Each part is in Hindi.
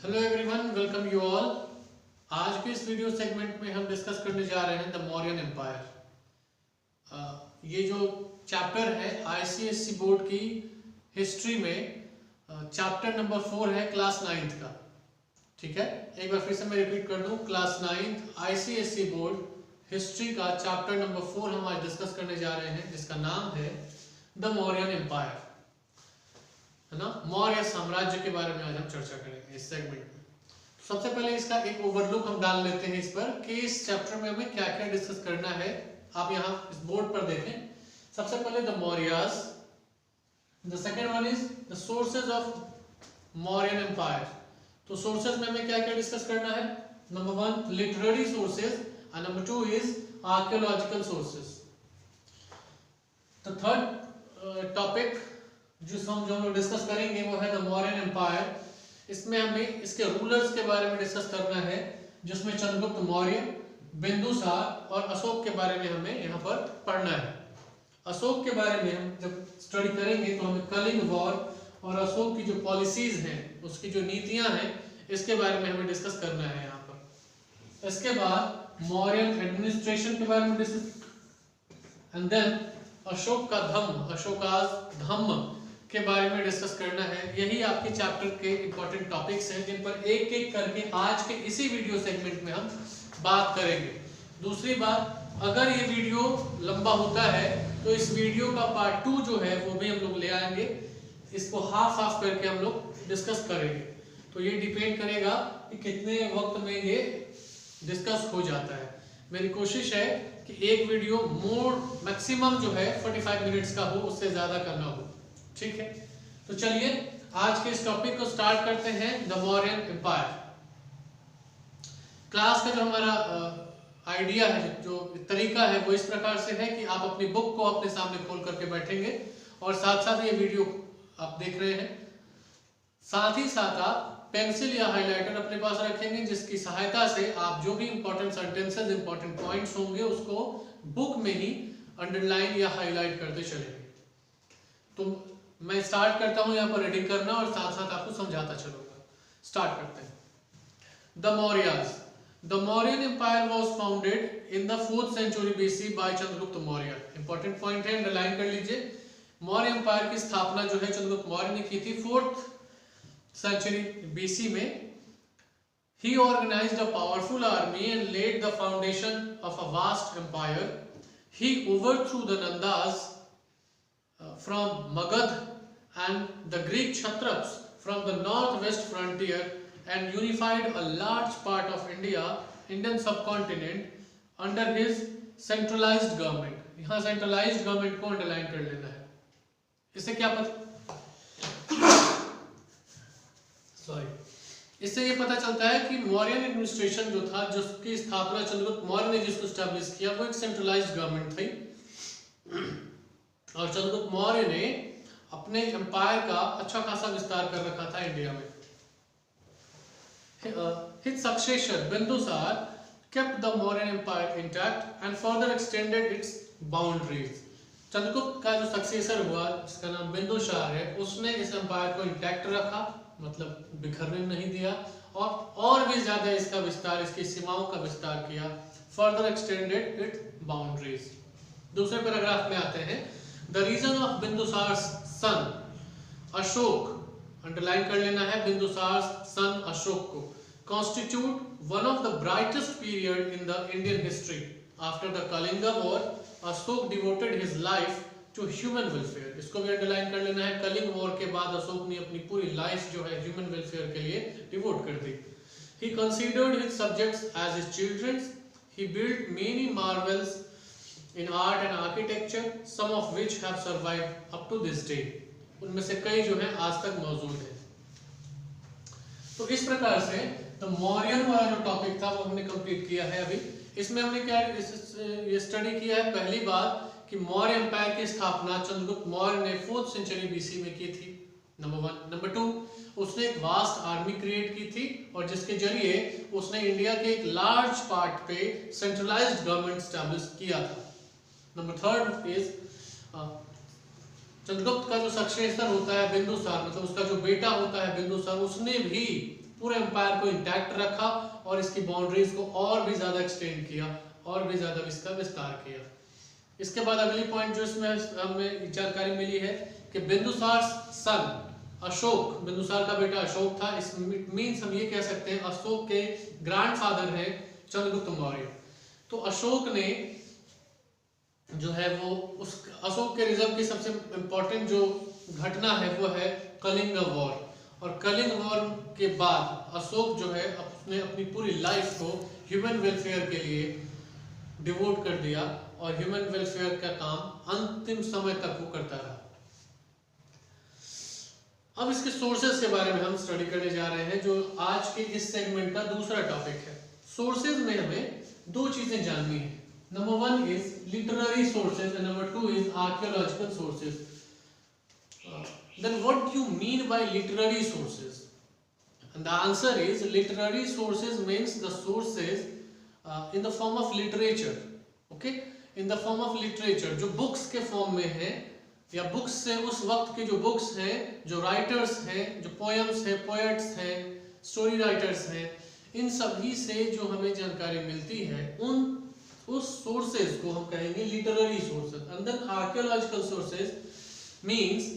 Hello everyone, welcome you all. आज के इस वीडियो सेगमेंट में हम डिस्कस करने जा रहे हैं द मौर्यन एम्पायर। ये जो चैप्टर है आईसीएससी बोर्ड की हिस्ट्री में चैप्टर नंबर 4 है क्लास 9th का। ठीक है, एक बार फिर से मैं रिपीट कर दूं, class 9th ICSC board history का चैप्टर नंबर 4 हम आज डिस्कस करने जा रहे हैं, जिसका नाम है द मौर्यन एम्पायर, है ना। मौर्य साम्राज्य के बारे में आज हम चर्चा करेंगे इस सेगमेंट में। सबसे पहले इसका एक ओवरलुक हम डाल लेते हैं इस पर कि इस चैप्टर में हमें क्या क्या डिस्कस करना है। आप यहाँ इस बोर्ड पर देखें। सबसे पहले the Mauryas, the second one is the sources of Mauryan empire. तो सोर्सेज में हमें क्या क्या डिस्कस करना है। Number 1 literary sources and number 2 is archaeological sources. The third topic जो हम डिस्कस करेंगे वो है द मौर्यन एम्पायर। इसमें हमें इसके रूलर्स के बारे में डिस्कस करना है, जिसमें चंद्रगुप्त मौर्य, बिंदुसार और अशोक के बारे में हमें यहाँ पर पढ़ना है। अशोक के बारे में हम जब स्टडी करेंगे तो हमें कलिंग वॉर और अशोक की जो पॉलिसीज हैं, उसकी जो नीतियां हैं, इसके बारे में हमें डिस्कस करना है यहाँ पर। इसके बाद मौर्यन एडमिनिस्ट्रेशन के बारे में डिस्कस एंड देन अशोक का धम्म, अशोकाज धम्म के बारे में डिस्कस करना है। यही आपके चैप्टर के इंपॉर्टेंट टॉपिक्स हैं, जिन पर एक एक करके आज के इसी वीडियो सेगमेंट में हम बात करेंगे। दूसरी बात, अगर ये वीडियो लंबा होता है तो इस वीडियो का पार्ट 2 जो है वो भी हम लोग ले आएंगे। इसको हाफ हाफ करके हम लोग डिस्कस करेंगे। तो ये डिपेंड करेगा कि कितने वक्त में ये डिस्कस हो जाता है। मेरी कोशिश है कि एक वीडियो मैक्सिमम जो है 45 मिनट्स का हो, उससे ज्यादा करना हो। ठीक है, तो चलिए आज के इस टॉपिक को स्टार्ट करते हैं, द मौर्यन एम्पायर। क्लास का जो हमारा आइडिया है, जो तरीका है, वो इस प्रकार से है कि आप अपनी बुक को अपने सामने खोल करके बैठेंगे और साथ साथ ये वीडियो आप देख रहे हैं। साथ ही साथ आप पेंसिल या हाइलाइटर अपने पास रखेंगे, जिसकी सहायता से आप जो भी इंपॉर्टेंट सेंटेंसेस, इंपॉर्टेंट पॉइंट्स होंगे, उसको बुक में ही अंडरलाइन या हाईलाइट करते चलेंगे। तो मैं स्टार्ट करता हूं यहाँ पर रीडिंग करना और साथ साथ आपको समझाता चलूंगा। स्टार्ट करते हैं। The Mauryas. The Mauryan empire was founded in the 4th century BC by Chandragupta Maurya. Important point है, अंडरलाइन कर लीजिए। मौर्य एम्पायर की स्थापना जो है चंद्रगुप्त मौर्य ने की थी 4th century BC में। He organized a powerful army and laid the foundation of a vast empire. He overthrew the Nandas from Magad and the Greek Kshatraps from the northwest frontier and unified a large part of Indian subcontinent under his centralized government. यहाँ centralized government को underline कर लेना है। इससे क्या इससे ये पता चलता है कि मौर्यन एडमिनिस्ट्रेशन जो था, जिसकी स्थापना चंद्रगुप्त मौर्य ने जिसको स्टैब्लिश किया, वो एक सेंट्रलाइज्ड गवर्नमेंट थी। और चंद्रगुप्त मौर्य ने अपने एम्पायर का अच्छा खासा विस्तार कर रखा था इंडिया में। His successor Bindusar kept the Mauryan Empire intact and further extended its boundaries. Chandragupta का जो सक्सेसर हुआ, जिसका नाम बिंदुसार है, उसने इस एम्पायर को इंटैक्ट रखा, मतलब बिखरने नहीं दिया, और भी ज्यादा इसका विस्तार, इसकी सीमाओं का विस्तार किया। Further extended its boundaries. दूसरे पैराग्राफ में आते हैं। The region of Bindusara son Ashoka, underline कर लेना है बिंदुसार सन अशोक को, constitute one of the brightest period in the Indian history. After the Kalinga war, Ashok devoted his life to human welfare. इसको भी अंडरलाइन कर लेना है। कलिंग वॉर के बाद अशोक ने अपनी पूरी लाइफ जो है ह्यूमन वेलफेयर के लिए डिवोट कर दी। He considered his subjects as his children. He built many marvels in art and architecture, some of which have survived up to this day. उनमें से कई जो है आज तक मौजूद है। तो इस प्रकार से तो मौर्यन वाला जो टॉपिक था वो हमने कंप्लीट किया है। अभी इसमें हमने क्या ये स्टडी किया है, पहली बात कि मौर्य एम्पायर की स्थापना चंद्रगुप्त मौर्य ने 4th century BC में की थी, नंबर 1। नंबर 2, उसने एक वास्ट आर्मी क्रिएट की थी और जिसके जरिए उसने इंडिया के एक लार्ज पार्ट पे सेंट्रलाइज्ड गवर्नमेंट स्टैब्लिश किया था। नंबर 3 इज चंद्रगुप्त का जो सक्सेसर होता है बिंदुसार, मतलब उसका जो बेटा होता है बिंदुसार, उसने भी पूरे एम्पायर को इंटैक्ट रखा और इसकी बाउंड्रीज को और भी ज़्यादा एक्सटेंड किया और भी ज़्यादा इसका विस्तार किया। इसके बाद अगली पॉइंट जो इसमें हमें जानकारी मिली है कि बिंदुसार सन अशोक, बिंदुसार का बेटा अशोक था। इस मीन्स हम ये कह सकते हैं अशोक के ग्रैंडफादर हैं चंद्रगुप्त मौर्य। तो अशोक ने जो है वो उस अशोक के रिजम की सबसे इम्पोर्टेंट जो घटना है वो है कलिंग वॉर। और कलिंग वॉर के बाद अशोक जो है उसने अपनी पूरी लाइफ को ह्यूमन वेलफेयर के लिए डिवोट कर दिया और ह्यूमन वेलफेयर का काम अंतिम समय तक वो करता रहा। अब इसके सोर्सेज के बारे में हम स्टडी करने जा रहे हैं, जो आज के इस सेगमेंट का दूसरा टॉपिक है। सोर्सेज में हमें दो चीजें जाननी है। Number one is literary sources and number two is archaeological sources. Then what do you mean by literary sources? And the answer is literary sources means the sources in the form of literature. Okay? In the form of literature, जो books के form में है या बुक्स से उस वक्त के जो बुक्स हैं, जो राइटर्स हैं, जो पोएम्स हैं, पोएट्स हैं, स्टोरी राइटर्स हैं, इन सभी से जो हमें जानकारी मिलती है उस सोर्सेज को हम कहेंगे literary sources. And then archaeological sources means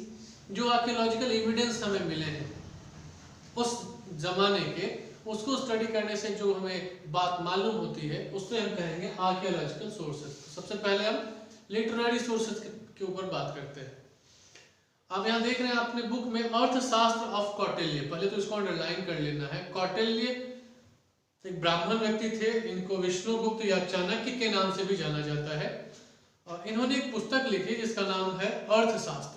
जो आर्कियोलॉजिकल एविडेंस हमें मिले हैं उस जमाने के, उसको स्टडी करने से जो हमें बात मालूम होती है उससे हम कहेंगे आर्कियोलॉजिकल सोर्सेज। सबसे पहले हम लिटरेरी सोर्सेज के ऊपर बात करते हैं। आप यहाँ देख रहे हैं अपने बुक में अर्थशास्त्र ऑफ कौटिल्य, पहले तो इसको अंडरलाइन कर लेना है। कौटिल्य एक ब्राह्मण व्यक्ति थे, इनको विष्णुगुप्त या चाणक्य के नाम से भी जाना जाता है और इन्होंने एक पुस्तक लिखी जिसका नाम है अर्थशास्त्र।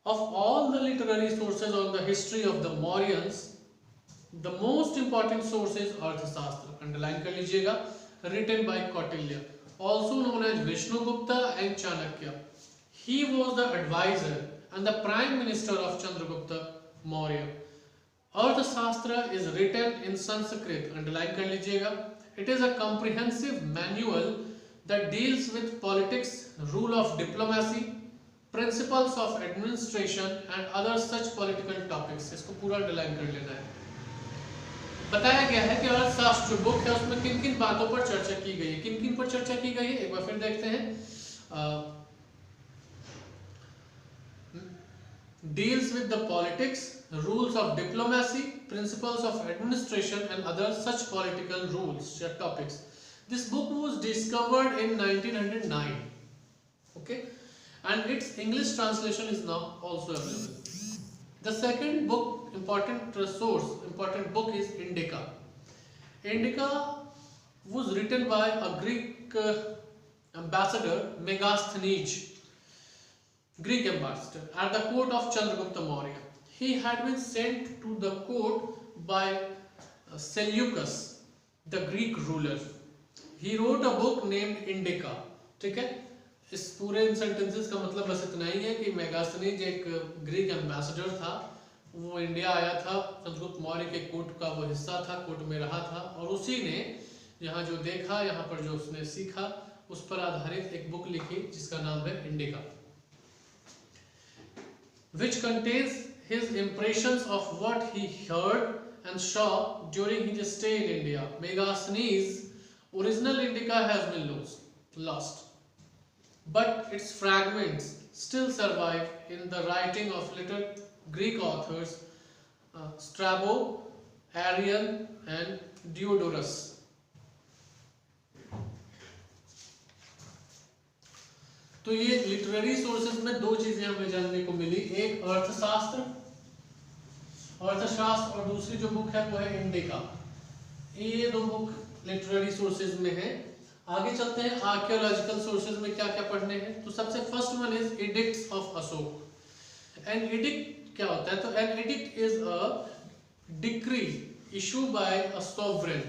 Of all the literary sources on the history of the Mauryans, the most important source is Arthashastra. Underline कर लीजिएगा, written by Kautilya, also known as Vishnugupta and Chanakya. He was the advisor and the prime minister of Chandragupta Maurya. Arthashastra is written in Sanskrit. Underline कर लीजिएगा. It is a comprehensive manual that deals with politics, rule of diplomacy, principles of administration and other such political topics. इसको पूरा अंडरलाइन कर लेना है। बताया गया है कि अर्थशास्त्र बुक है उसमें किन किन बातों पर चर्चा की गई है। किन किन पर चर्चा की गई है एक बार फिर देखते हैं। Deals with the politics, rules of diplomacy, principles of administration and other such political rules या topics. This book was discovered in 1909। Okay, and its English translation is now also available. The second book, important book is Indica. Indica was written by a Greek ambassador, Megasthenes, Greek ambassador at the court of Chandragupta Maurya. He had been sent to the court by Seleucus, the Greek ruler. He wrote a book named Indica. ठीक है, इस पूरे इन सेंटेंसेस का मतलब बस इतना ही है कि मेगास्थनीज एक ग्रीक एम्बेसडर था, वो इंडिया आया था, चंद्रगुप्त मौर्य के कोर्ट का वो हिस्सा था, कोर्ट में रहा था और उसी ने यहाँ जो देखा, यहाँ पर जो उसने सीखा उस पर आधारित एक बुक लिखी जिसका नाम है indica, which contains his impressions of what he heard and saw during his stay in India. Megasthenes' original Indica has been lost. But its fragments still survive in the writing of later Greek authors Strabo, Arrian and Diodorus. तो ये लिटरेरी सोर्सेज में दो चीजें हमें जानने को मिली, एक अर्थशास्त्र और दूसरी जो बुक है वो है इंडिका। ये दो बुक लिटरेरी सोर्सेज में है। आगे चलते हैं आर्कियोलॉजिकल सोर्सेज में क्या क्या पढ़ने हैं। तो सबसे first one is edicts of Ashoka. An edict क्या होता है? तो an edict is a decree issue by a sovereign.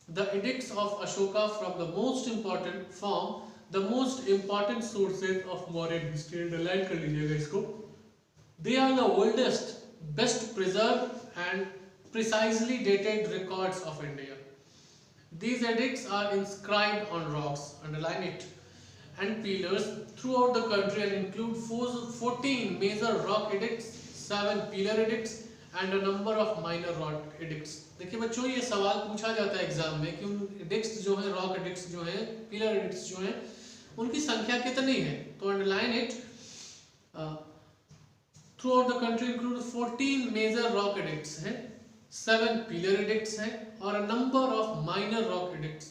The edicts of Ashoka from the most important form the most important sources of Mauryan history. Underline कर लीजिएगा इसको। They are the oldest, best preserve and precisely dated records of India. These edicts are inscribed on rocks, underline it, and pillars throughout the country and include 14 major rock edicts, 7 pillar edicts and a number of minor rock edicts. देखिए बच्चों, ये सवाल पूछा जाता है एग्जाम में कि उन edicts जो है, रॉक edicts जो है, पिलर edicts जो है, उनकी संख्या कितनी है. तो underline it. Throughout the country include 14 major rock edicts हैं, 7 pillar edicts हैं और a number of minor rock edicts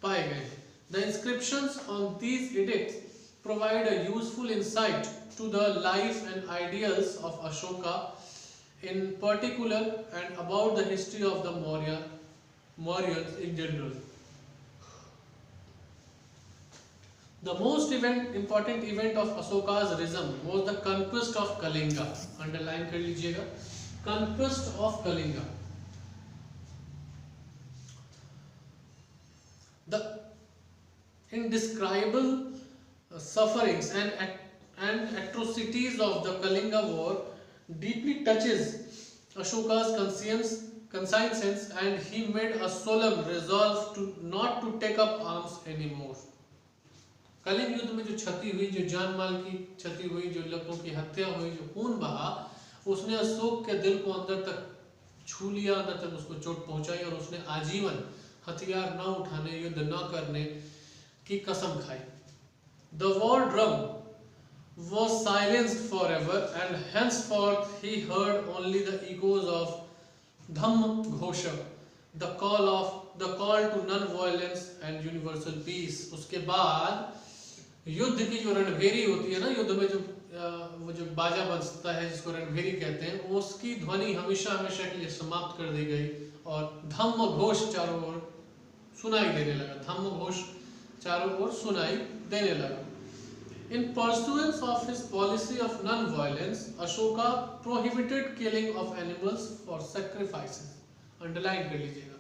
पाए गए हैं. The inscriptions on these edicts provide a useful insight to the life and ideals of Ashoka in particular and about the history of the Mauryans in general. The most important event of Ashoka's reign was the conquest of Kalinga. Underline कर लीजिएगा, conquest of Kalinga. The indescribable sufferings and atrocities of the Kalinga war deeply touches Ashoka's conscience, and he made a solemn resolve not to take up arms anymore. Kalinga युद्ध में जो क्षति हुई, जो जान माल की क्षति हुई, जो लोगों की हत्या हुई, जो खून बहा, उसने अशोक के दिल को अंदर तक छू लिया, अंदर तक उसको चोट पहुंचाई और उसने आजीवन हथियार न उठाने, युद्ध न करने की कसम खाई. The war drum was silenced forever, and henceforth he heard only the echoes of Dhamma Ghosha, the call to non-violence and universal peace. उसके बाद युद्ध की जो रणभेरी होती है ना, युद्ध में जो वो जो बाजा बजता है जिसको रणभेरी कहते हैं, उसकी ध्वनि हमेशा हमेशा के लिए समाप्त कर दी गई और धम्म घोष चारों ओर सुनाई देने लगा. धम्म घोष चारों ओर सुनाई देने लगा. In pursuance of his policy of non-violence, Ashoka prohibited killing of animals for sacrifices. Underline कर लीजिएगा.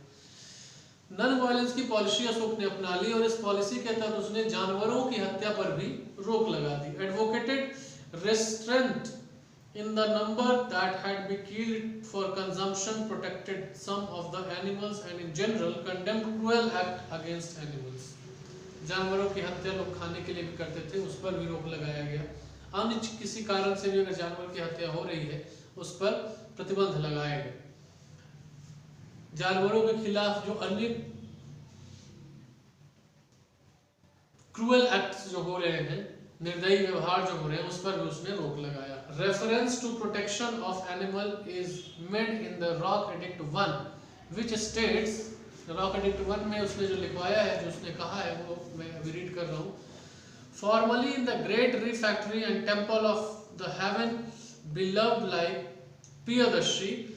नॉन वायलेंस की पॉलिसी अशोक ने अपना ली और इस पॉलिसी के तहत उसने जानवरों की हत्या पर भी रोक लगा दी. Advocated restraint in the number that had been killed for consumption, protected some of the animals and in general condemned cruel act against animals. जानवरों की हत्या लोग खाने के लिए भी करते थे, उस पर भी रोक लगाया गया. अन्य किसी कारण से भी अगर जानवर की हत्या हो रही है उस पर प्रतिबंध लगाया गया. जानवरों के खिलाफ जो अन्य क्रूएल एक्ट्स जो हो रहे हैं, निर्दयी व्यवहार जो हो रहे हैं, उस पर भी उसने रोक लगाया. Reference to protection of animal is made in the rock edict 1 which states. Rock edict 1 में उसने जो लिखवाया है, जो उसने कहा है, वो मैं अभी रीड कर रहा हूँ. Formerly in the great refectory and temple of the heaven beloved like Piyadarshi,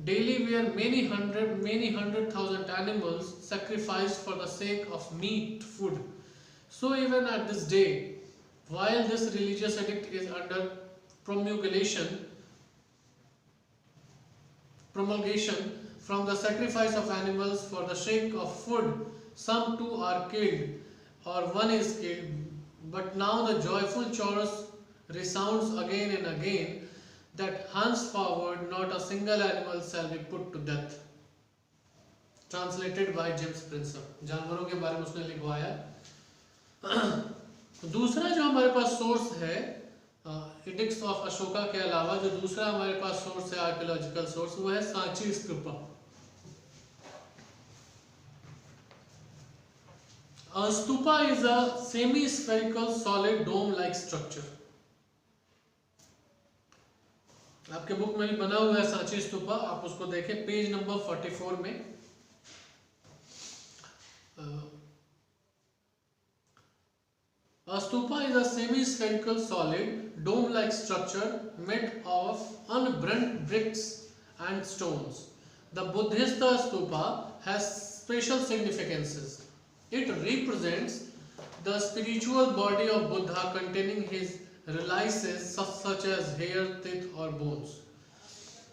daily were many hundred thousand animals sacrificed for the sake of meat food. So even at this day, while this religious edict is under promulgation from the sacrifice of animals for the sake of food, some too are killed or one is killed. But now the joyful chorus resounds again and again that henceforward not a single animal shall be put to death. Translated by James Princer. जानवरों के बारे में उसने लिखवाया. दूसरा जो हमारे पास सोर्स है एडिक्ट्स ऑफ अशोका के अलावा, जो दूसरा हमारे पास सोर्स है आर्कियोलॉजिकल सोर्स, वो है Sanchi stupa. A stupa is a semi-spherical solid dome-like structure. आपके बुक में भी बना हुआ है सांची स्तूपा, आप उसको देखें पेज नंबर 44 में. A stupa is a semi-spherical solid dome-like structure made of unburnt bricks and stones. The Buddhist stupa has special significances. It represents the spiritual body of Buddha containing his relics such as hair, teeth or bones.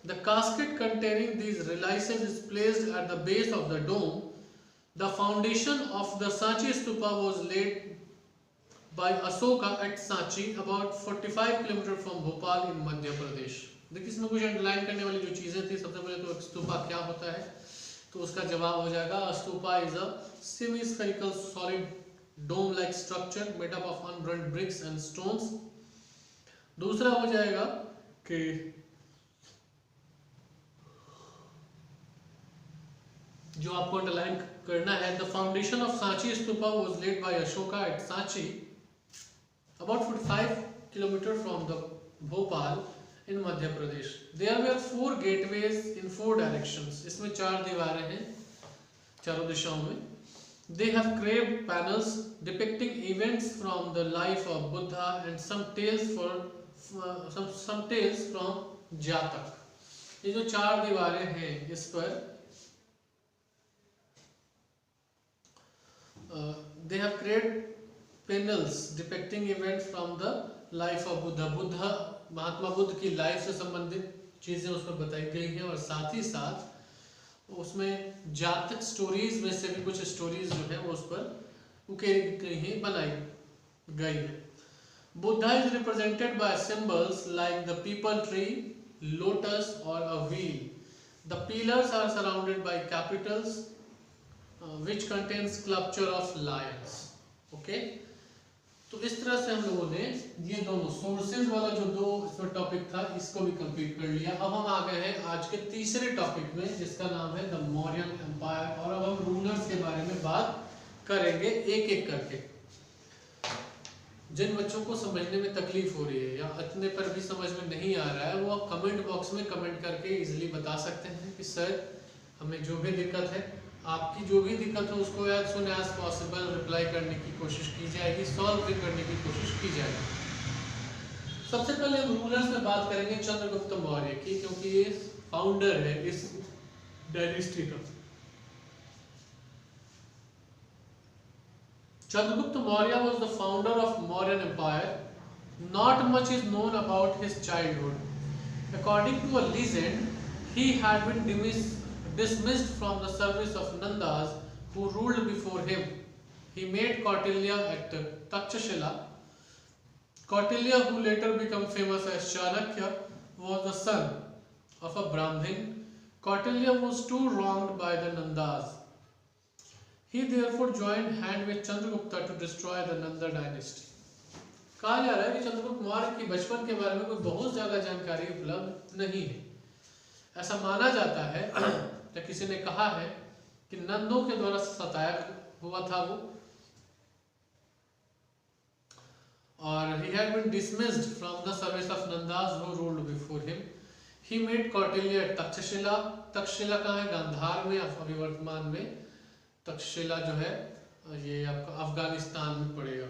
The casket containing these relics is placed at the base of the dome. The foundation of the Sanchi Stupa was laid by Ashoka at Sanchi, about 45 km from Bhopal in Madhya Pradesh. देखिए इसमें कुछ अंडरलाइन करने वाली जो चीजें थी. सबसे पहले तो स्तूपा क्या होता है, तो उसका जवाब हो जाएगा stupa is a semi-spherical solid dome-like structure made up of unburnt bricks and stones. दूसरा हो जाएगा कि जो आपको अंडरलाइन करना है, the foundation of Sanchi stupa was laid by Ashoka at Sanchi about 45 kilometer from the Bhopal in Madhya Pradesh. There were 4 gateways in 4 directions. इसमें 4 दीवारें हैं चारों दिशाओं में. They have carved panels depicting events from the life of Buddha and some tales from Jatak. ये जो 4 दीवारें हैं इस पर they have created panels depicting events from the life of Buddha. Mahatma Buddha की लाइफ से संबंधित चीजें उसमें बताई गई हैं और साथ ही साथ उसमें जातक स्टोरीज में से भी कुछ स्टोरीज जो है वो उस पर उकेरी गई हैं, बनाई गई है. Buddha is represented by symbols like the peepal tree, lotus or a wheel. The pillars are surrounded by capitals which contains sculpture of lions. Okay? तो इस तरह से हम लोगों ने ये दोनों सोर्सेज वाला जो दो इसमें टॉपिक था इसको भी कंप्लीट कर लिया. अब हम आ गए हैं आज के तीसरे टॉपिक में जिसका नाम है द मौर्यन एम्पायर. और अब हम रूलर्स के बारे में बात करेंगे एक एक करके. जिन बच्चों को समझने में तकलीफ हो रही है या इतने पर भी समझ में नहीं आ रहा है वो आप कमेंट बॉक्स में कमेंट करके इजीली बता सकते हैं कि सर हमें जो भी दिक्कत है, आपकी जो भी दिक्कत हो उसको as soon as possible reply करने की कोशिश की जाएगी, सॉल्व भी करने की कोशिश की जाएगी. सबसे पहले हम रूलर्स में बात करेंगे चंद्रगुप्त मौर्य की, क्योंकि ये फाउंडर है इस डायनेस्टी का. Chandragupta Maurya was the founder of Mauryan Empire. Not much is known about his childhood. According to a legend, he had been dismissed from the service of Nandas who ruled before him. He made Kautilya at Takshashila. Kautilya, who later became famous as Chanakya, was the son of a Brahmin. Kautilya was too wronged by the Nandas. He therefore joined hand with Chandragupta to destroy the Nanda dynasty. कहा जा रहा है कि चंद्रगुप्त मौर्य की बचपन के बारे में कोई बहुत ज्यादा जानकारी उपलब्ध नहीं है. ऐसा माना जाता है या किसी ने कहा है कि नंदों के द्वारा सताया हुआ था वो, और he had been dismissed from the service of Nandas who ruled before him. He made Kautilya at Takshashila. Takshashila कहाँ है? गांधार में, अभी वर्तमान में तक्षशिला जो है ये आपका अफगानिस्तान में पड़ेगा.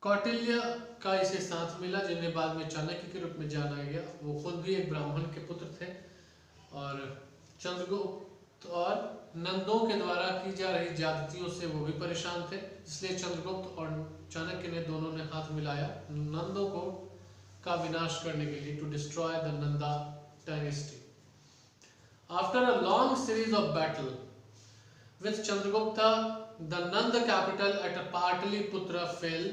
कौटिल्य का इसे साथ मिला जिन्हें बाद में चाणक्य के रूप में जाना गया. वो खुद भी एक ब्राह्मण के पुत्र थे और चंद्रगुप्त और नंदों के द्वारा की जा रही ज्यादतियों से वो भी परेशान थे. इसलिए चंद्रगुप्त और चाणक्य ने दोनों ने हाथ मिलाया नंदों को का विनाश करने के लिए, to destroy the Nanda dynasty. After a long series of battle with Chandragupta, the Nanda capital at Pataliputra fell.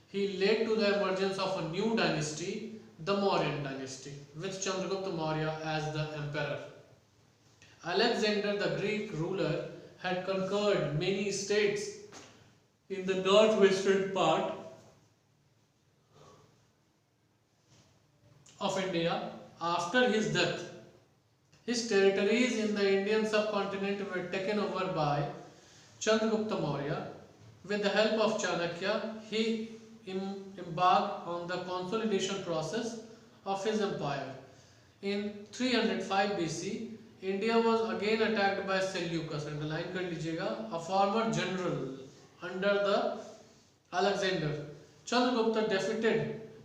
He led to the emergence of a new dynasty, the Mauryan dynasty, with Chandragupta Maurya as the emperor. Alexander, the Greek ruler, had conquered many states in the northwestern part of India. After his death, his territories in the Indian subcontinent were taken over by Chandragupta Maurya. With the help of Chanakya, he embarked on the consolidation process of his empire. In 305 BC, India was again attacked by Seleucus. Underline कर लीजिएगा, a former general under the Alexander. Chandragupta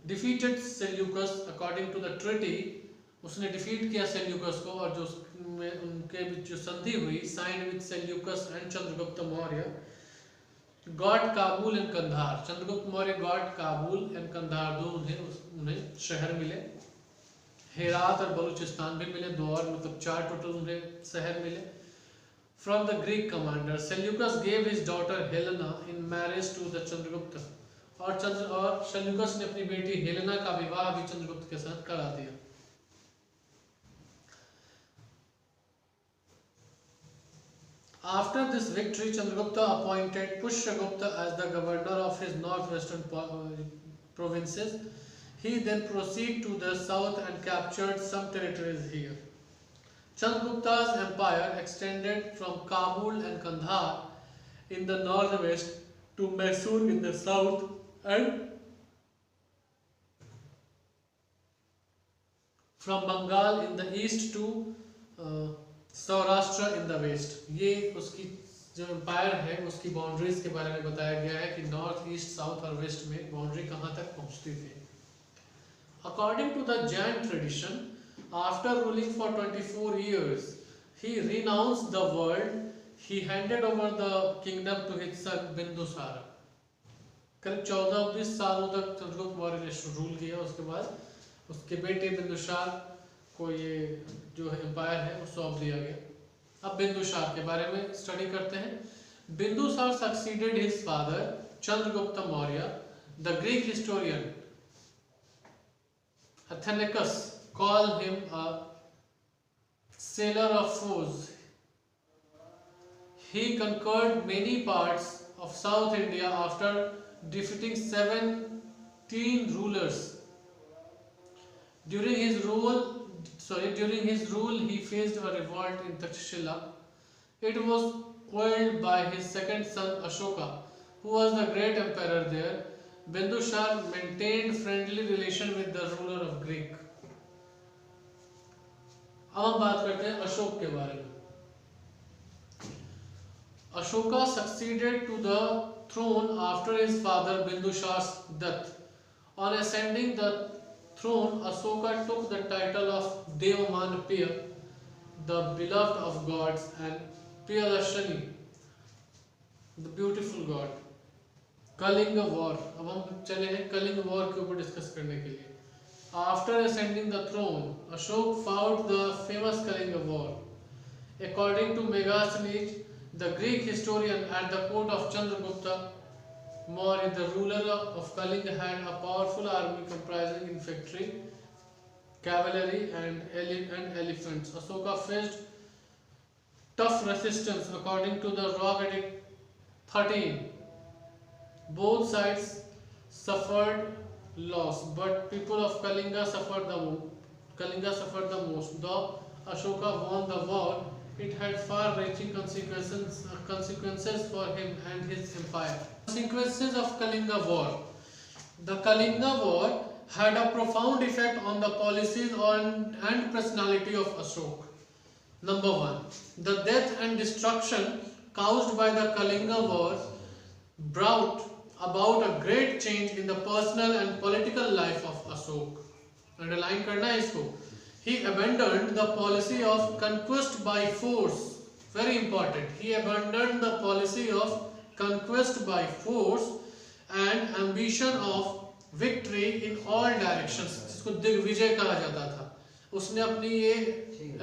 defeated Seleucus according to the treaty. उसने डिफीट किया सेल्यूकस को और जो उनके बीच जो संधि हुई, sign with Seleucus and Chandragupta Maurya, got Kabul and Kandahar. Chandragupta Maurya got Kabul and Kandahar, दो उन्हें शहर मिले. हेरात और बलूचिस्तान भी मिले, दो और मतलब 4 टोटल उन्हें शहर मिले. From the Greek commander Seleucus gave his daughter Helena in marriage to the Chandragupta. और सेल्यूकस ने अपनी बेटी हेलेना का विवाह भी चंद्रगुप्त के साथ करा दिया. After this victory, Chandragupta appointed Pushyagupta as the governor of his northwestern provinces. He then proceeded to the south and captured some territories here. Chandragupta's empire extended from Kabul and Kandahar in the northwest to Mysore in the south and from Bengal in the east to Saurashtra in the west. ये उसकी जो एम्पायर है उसकी बाउंड्रीज के बारे में बताया गया है कि नॉर्थ, ईस्ट, साउथ और वेस्ट में बाउंड्री कहाँ तक पहुँचती थी. According to the Jain tradition, after ruling for 24 years, he renounced the world. He handed over the kingdom to his son Bindusara. करीब 14-20 सालों तक चंद्रगुप्त मौर्य ने रूल किया. उसके बाद उसके बेटे बिंदुसार को ये जो एम्पायर है वो सौंप दिया गया. अब बिंदुसार के बारे में स्टडी करते हैं. Bindusara succeeded his father Chandragupta Maurya. The Greek historian Athenicus called him a sailor of foes. He conquered many parts of South India after defeating 17 rulers. During his rule, he faced a revolt in Takshashila. It was quelled by his second son Ashoka, who was the great emperor there. Bindusar maintained friendly relation with the ruler of Greek. अब हम बात करते हैं अशोक के बारे में. Ashoka succeeded to the throne after his father Bindusar's death. On ascending the throne, Ashoka took the title of Devaman Piya, the beloved of gods, and Priyadashani, the beautiful god. Kalinga War. अब हम चले हैं कलिंग वॉर के ऊपर डिस्कस करने के लिए. After ascending the throne, Ashok fought the famous Kalinga War. According to Megasthenes, the Greek historian, at the court of Chandragupta Maurya, the ruler of Kalinga had a powerful army comprising infantry, cavalry, and elephants. Ashoka faced tough resistance according to the Rock Edict 13. Both sides suffered loss, but people of Kalinga suffered the most. Though Ashoka won the war, it had far-reaching consequences for him and his empire. Consequences of Kalinga War. The Kalinga War had a profound effect on the policies and personality of Ashoka. Number 1. The death and destruction caused by the Kalinga War brought about a great change in the personal and political life of Ashoka. Underline करना है इसको. He abandoned the policy of conquest by force. Very important. He abandoned the policy of conquest by force and ambition of victory in all directions. जिसको दिग्विजय कहा जाता था. उसने अपनी ये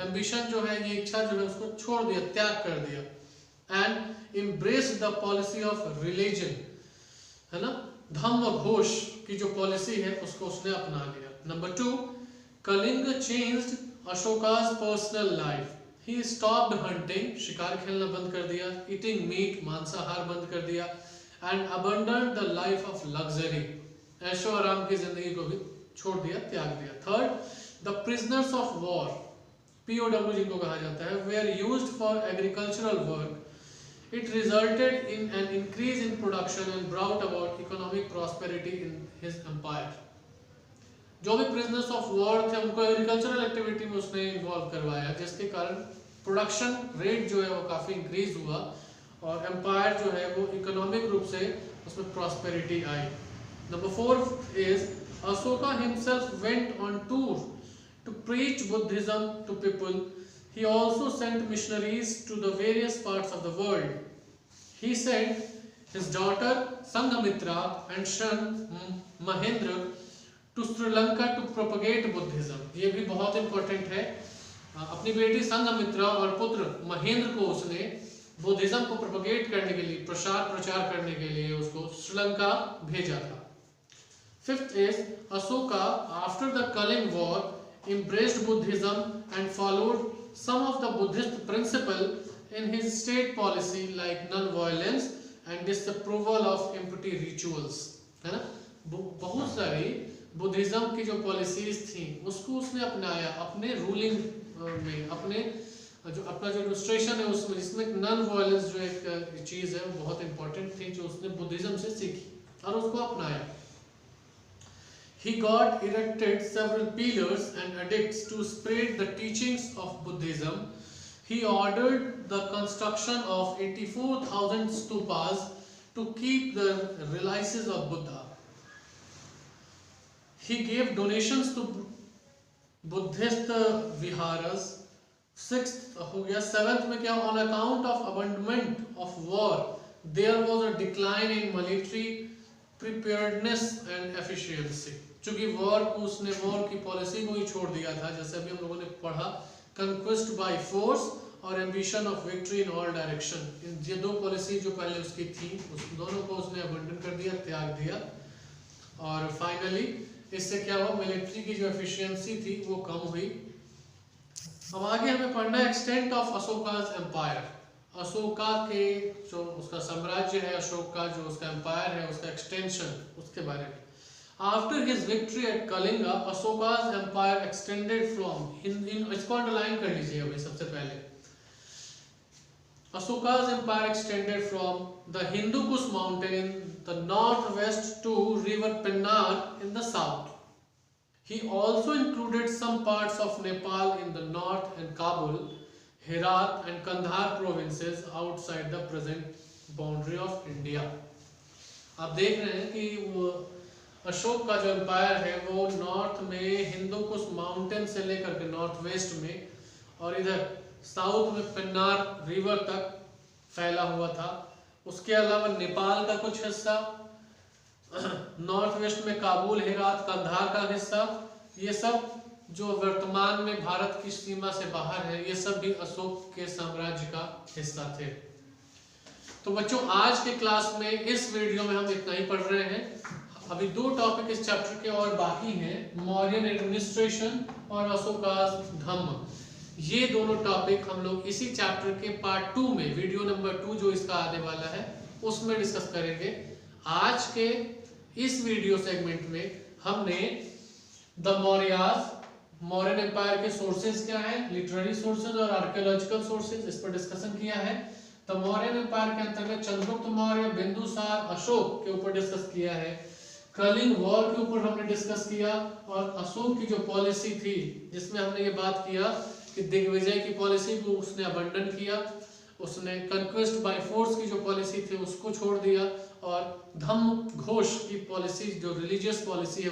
ambition जो है, ये इच्छा जो है, उसको छोड़ दिया, त्याग कर दिया. And embraced the policy of religion. है ना, धम्म घोष की जो पॉलिसी है उसको उसने अपना लिया. Number 2, Kalinga changed Ashoka's personal life. He stopped hunting, शिकार खेलना बंद कर दिया. ईटिंग मीट, मांसाहार बंद कर दिया. And abandoned the life of luxury, ऐशो आराम की जिंदगी को भी छोड़ दिया, त्याग दिया. Third, the prisoners of war, POW जिनको कहा जाता है, were used for agricultural work. It resulted in an increase in production and brought about economic prosperity in his empire. जो भी prisoners of war थे उनको agricultural activity में उसने involve करवाया, जिसके कारण production rate जो है वो काफी increase हुआ और empire जो है वो economic रूप से उसमें prosperity I. Number 4 is Ashoka himself went on tour to preach Buddhism to people. He also sent missionaries to the various parts of the world. He sent his daughter Sanghamitra and son Mahendra to Sri Lanka to propagate Buddhism. ये भी बहुत important है. अपनी बेटी संघमित्रा और पुत्र महेंद्र को उसने बुद्धिज्म को प्रोपगेट करने के लिए, प्रचार करने के लिए उसको श्रीलंका भेजा था. Fifth is Ashoka, after the Kalinga War, embraced Buddhism and followed some of the Buddhist principles in his state policy like non-violence and disapproval of empty rituals. है ना, बहुत सारी बुद्धिज्म की जो पॉलिसीज थी उसको उसने अपनाया अपने रूलिंग में अपने जो अपना जो इलस्ट्रेशन है उसमें, जिसमें नॉन वायलेंस जो एक चीज़ है वो बहुत इंपॉर्टेंट थी, जो उसने बुद्धिज्म से सीखी और उसको अपनाया। He got erected several pillars and edicts to spread the teachings of Buddhism. He ordered the construction of 84,000 stupas to keep the relics of Buddha. He gave donations to Buddhist viharas. Sixth हो गया। सेवेंथ में क्या, on account of abandonment of war there was a decline in military preparedness and efficiency। चूंकि वॉर को उसने वॉर की पॉलिसी को ही छोड़ दिया था, जैसे अभी हम लोगों ने पढ़ा, कंक्वेस्ट बाय फोर्स और ambition of victory in all direction. ये दो पॉलिसी जो पहले उसकी थी, उस दोनों को उसने अबंडन कर दिया, त्याग दिया। और फाइनली इससे क्या हुआ, मिलिट्री की जो एफिशिएंसी थी वो कम हुई। अब आगे हमें पढ़ना है extent of Ashoka's empire. Ashoka के जो उसका साम्राज्य है, अशोक का जो उसका एम्पायर है, उसका एक्सटेंशन, उसके बारे में। After his victory at Kalinga, Ashoka's empire extended from, इसको अंडरलाइन कर लीजिए अभी सबसे पहले। Ashoka's empire extended from the Hindu Kush mountain in the northwest to river Pennar in the south. He also included some parts of Nepal in the north and Kabul, Herat and Kandahar provinces outside the present boundary of India. आप देख रहे हैं कि वो अशोक का जो एम्पायर है वो नॉर्थ में हिंदू कुश माउंटेन से लेकर के नॉर्थ वेस्ट में और इधर साउथ में पेन्नार रिवर तक फैला हुआ था। उसके अलावा नेपाल का कुछ हिस्सा, नॉर्थ वेस्ट में काबुल, हेरात, कंधार का हिस्सा, ये सब जो वर्तमान में भारत की सीमा से बाहर है, ये सब भी अशोक के साम्राज्य का हिस्सा थे। तो बच्चों आज के क्लास में इस वीडियो में हम इतना ही पढ़ रहे हैं। अभी दो टॉपिक इस चैप्टर के और बाकी हैं, मौर्यन एडमिनिस्ट्रेशन और अशोकाज धम्म। ये दोनों टॉपिक हम लोग इसी चैप्टर के पार्ट 2 में, वीडियो नंबर 2 जो इसका आने वाला है, उसमें डिस्कस करेंगे। आज के इस वीडियो सेगमेंट में हमने द मौर्याज, मौर्यन एम्पायर के सोर्सेज क्या है, लिटरेरी सोर्सेज और आर्कियोलॉजिकल सोर्सेज, इस पर डिस्कशन किया है। द मौर्यन एम्पायर के अंतर्गत चंद्रगुप्त मौर्य, बिंदुसार, अशोक के ऊपर डिस्कस किया है। कलिंग वॉर के ऊपर हमने डिस्कस किया और अशोक की जो पॉलिसी थी जिसमें हमने ये बात किया कि दिग्विजय की पॉलिसी को उसने अबंडन किया, उसने कंक्वेस्ट बाय फोर्स की जो पॉलिसी थी उसको छोड़ दिया और धम्म घोष की पॉलिसी जो रिलीजियस पॉलिसी है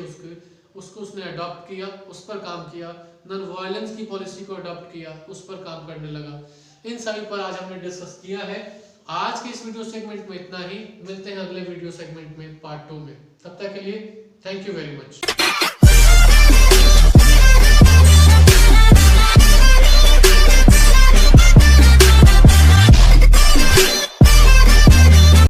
उसको उसने अडॉप्ट किया, उस पर काम किया। नॉन वायलेंस की पॉलिसी को अडॉप्ट किया, उस पर काम करने लगा। इन सभी पर आज हमने डिस्कस किया है। आज के इस वीडियो सेगमेंट में इतना ही, मिलते हैं अगले वीडियो सेगमेंट में पार्ट 2 में। तब तक के लिए थैंक यू वेरी मच।